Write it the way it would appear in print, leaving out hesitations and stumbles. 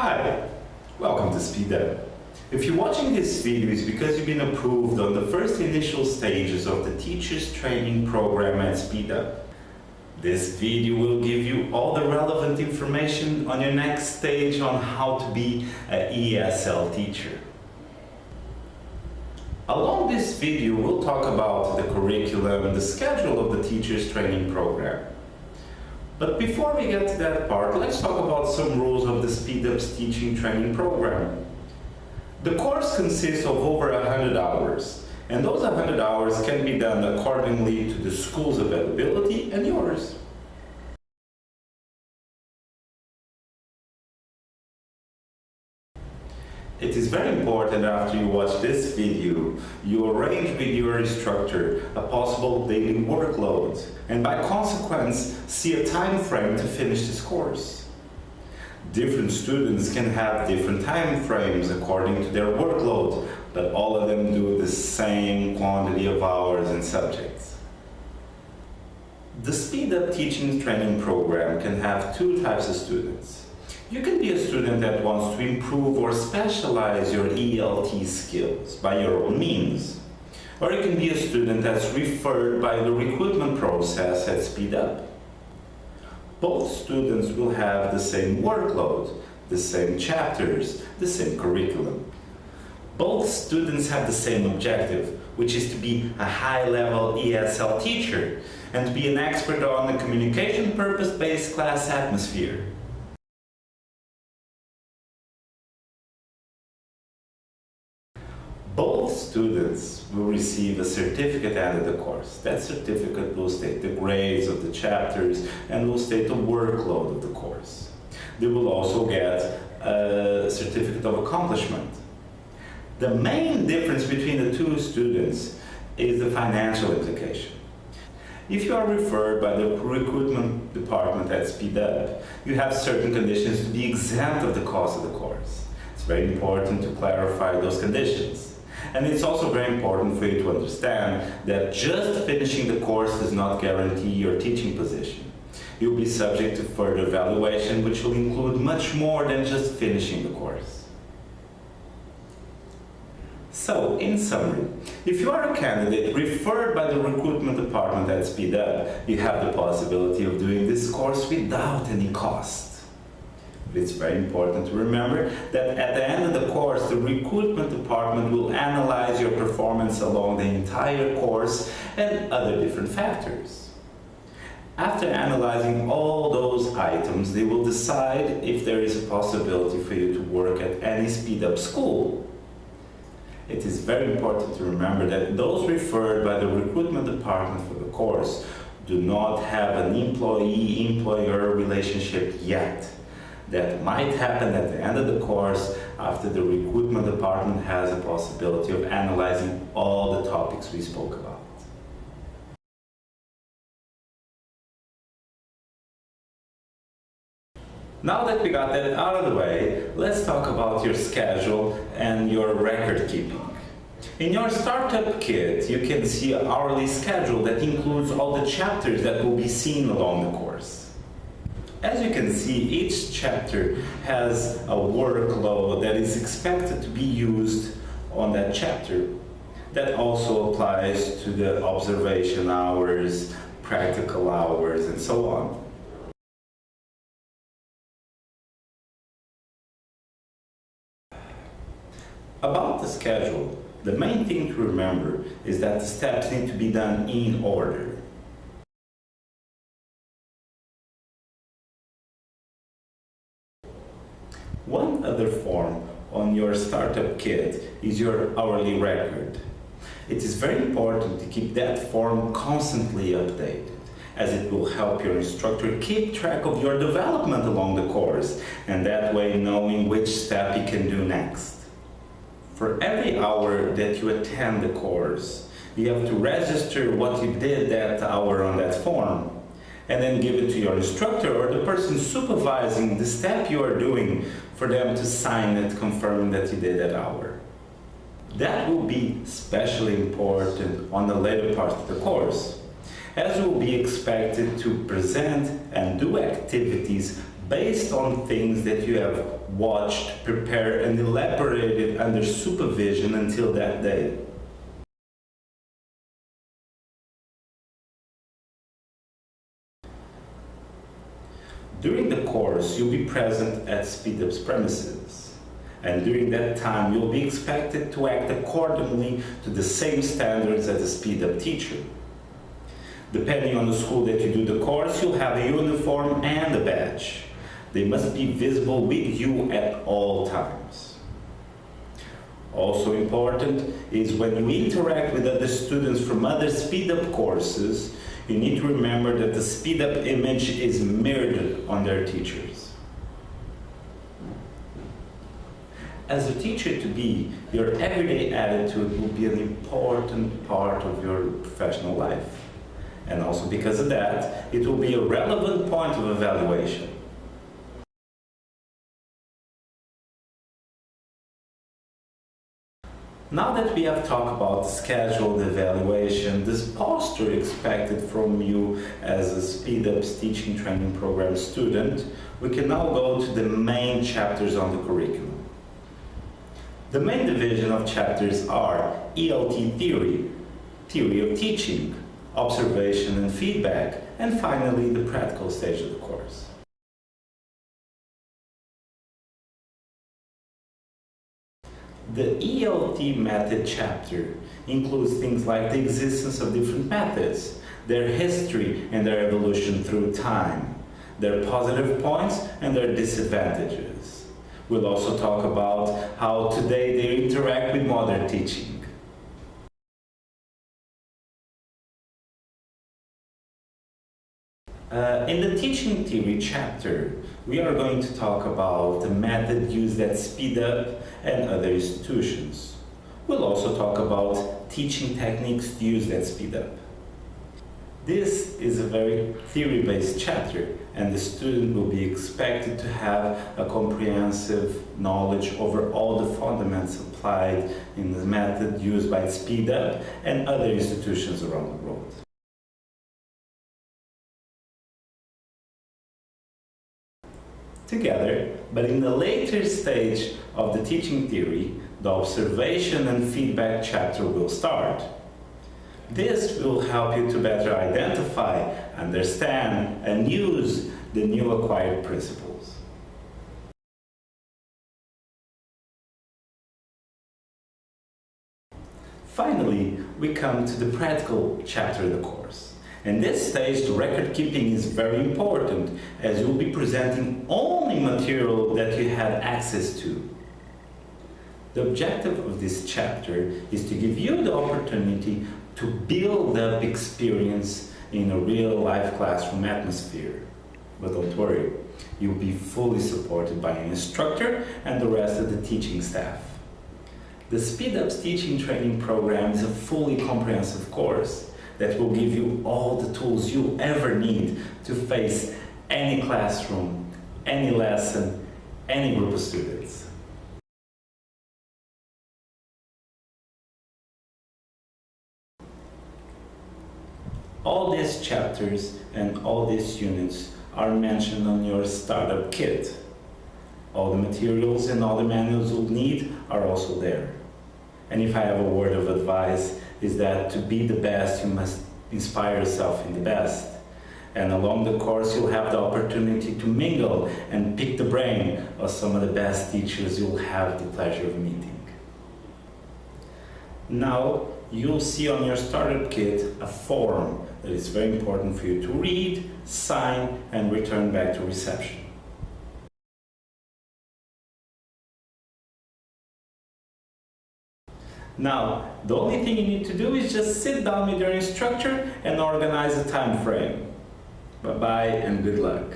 Hi, welcome to Speed Up. If you're watching this video, it's because you've been approved on the first initial stages of the Teachers Training Program at Speed Up. This video will give you all the relevant information on your next stage on how to be an ESL teacher. Along this video, we'll talk about the curriculum and the schedule of the Teachers Training Program. But before we get to that part, let's talk about some rules of the Speed Up's teaching training program. The course consists of over 100 hours, and those 100 hours can be done accordingly to the school's availability and yours. It is very important after you watch this video, you arrange with your instructor a possible daily workload and by consequence see a time frame to finish this course. Different students can have different time frames according to their workload, but all of them do the same quantity of hours and subjects. The Speed Up teaching training program can have two types of students. You can be a student that wants to improve or specialize your ELT skills by your own means. Or you can be a student that's referred by the recruitment process at Speed Up. Both students will have the same workload, the same chapters, the same curriculum. Both students have the same objective, which is to be a high-level ESL teacher and to be an expert on the communication purpose-based class atmosphere. Both students will receive a certificate at the course. That certificate will state the grades of the chapters and will state the workload of the course. They will also get a certificate of accomplishment. The main difference between the two students is the financial implication. If you are referred by the recruitment department at Speed Up, you have certain conditions to be exempt of the cost of the course. It's very important to clarify those conditions. And it's also very important for you to understand that just finishing the course does not guarantee your teaching position. You'll be subject to further evaluation, which will include much more than just finishing the course. So, in summary, if you are a candidate referred by the recruitment department at Speed Up, you have the possibility of doing this course without any cost. It's very important to remember that at the end of the course, the recruitment department will analyze your performance along the entire course and other different factors. After analyzing all those items, they will decide if there is a possibility for you to work at any Speed Up school. It is very important to remember that those referred by the recruitment department for the course do not have an employee-employer relationship yet. That might happen at the end of the course after the recruitment department has a possibility of analyzing all the topics we spoke about. Now that we got that out of the way, let's talk about your schedule and your record keeping. In your startup kit, you can see an hourly schedule that includes all the chapters that will be seen along the course. As you can see, each chapter has a workload that is expected to be used on that chapter. That also applies to the observation hours, practical hours, and so on. About the schedule, the main thing to remember is that the steps need to be done in order. One other form on your startup kit is your hourly record. It is very important to keep that form constantly updated, as it will help your instructor keep track of your development along the course, and that way knowing which step he can do next. For every hour that you attend the course, you have to register what you did that hour on that form, and then give it to your instructor or the person supervising the step you are doing for them to sign it confirming that you did that hour. That will be especially important on the later part of the course, as you will be expected to present and do activities based on things that you have watched, prepared, and elaborated under supervision until that day. During the course, you'll be present at SpeedUp's premises, and during that time, you'll be expected to act accordingly to the same standards as a SpeedUp teacher. Depending on the school that you do the course, you'll have a uniform and a badge. They must be visible with you at all times. Also important is when you interact with other students from other SpeedUp courses, you need to remember that the SpeedUp image is mirrored on their teachers. As a teacher-to-be, your everyday attitude will be an important part of your professional life. And also because of that, it will be a relevant point of evaluation. Now that we have talked about the scheduled evaluation, this poster expected from you as a SpeedUp's teaching training program student, we can now go to the main chapters on the curriculum. The main division of chapters are ELT theory, theory of teaching, observation and feedback, and finally the practical stage of the course. The ELT method chapter includes things like the existence of different methods, their history and their evolution through time, their positive points and their disadvantages. We'll also talk about how today they interact with modern teaching. In the teaching theory chapter, we are going to talk about the method used at SpeedUp and other institutions. We'll also talk about teaching techniques used at SpeedUp. This is a very theory-based chapter, and the student will be expected to have a comprehensive knowledge over all the fundamentals applied in the method used by SpeedUp and other institutions around the world. Together, but in the later stage of the teaching theory, the observation and feedback chapter will start. This will help you to better identify, understand, and use the new acquired principles. Finally, we come to the practical chapter of the course. In this stage, the record keeping is very important, as you'll be presenting only material that you had access to. The objective of this chapter is to give you the opportunity to build up experience in a real-life classroom atmosphere. But don't worry, you'll be fully supported by an instructor and the rest of the teaching staff. The SpeedUp's teaching training program is a fully comprehensive course that will give you all the tools you ever need to face any classroom, any lesson, any group of students. All these chapters and all these units are mentioned on your startup kit. All the materials and all the manuals you'll need are also there. And if I have a word of advice, is that to be the best, you must inspire yourself in the best. And along the course, you'll have the opportunity to mingle and pick the brain of some of the best teachers you'll have the pleasure of meeting. Now, you'll see on your startup kit a form that is very important for you to read, sign, and return back to reception. Now, the only thing you need to do is just sit down with your instructor and organize a time frame. Bye-bye and good luck.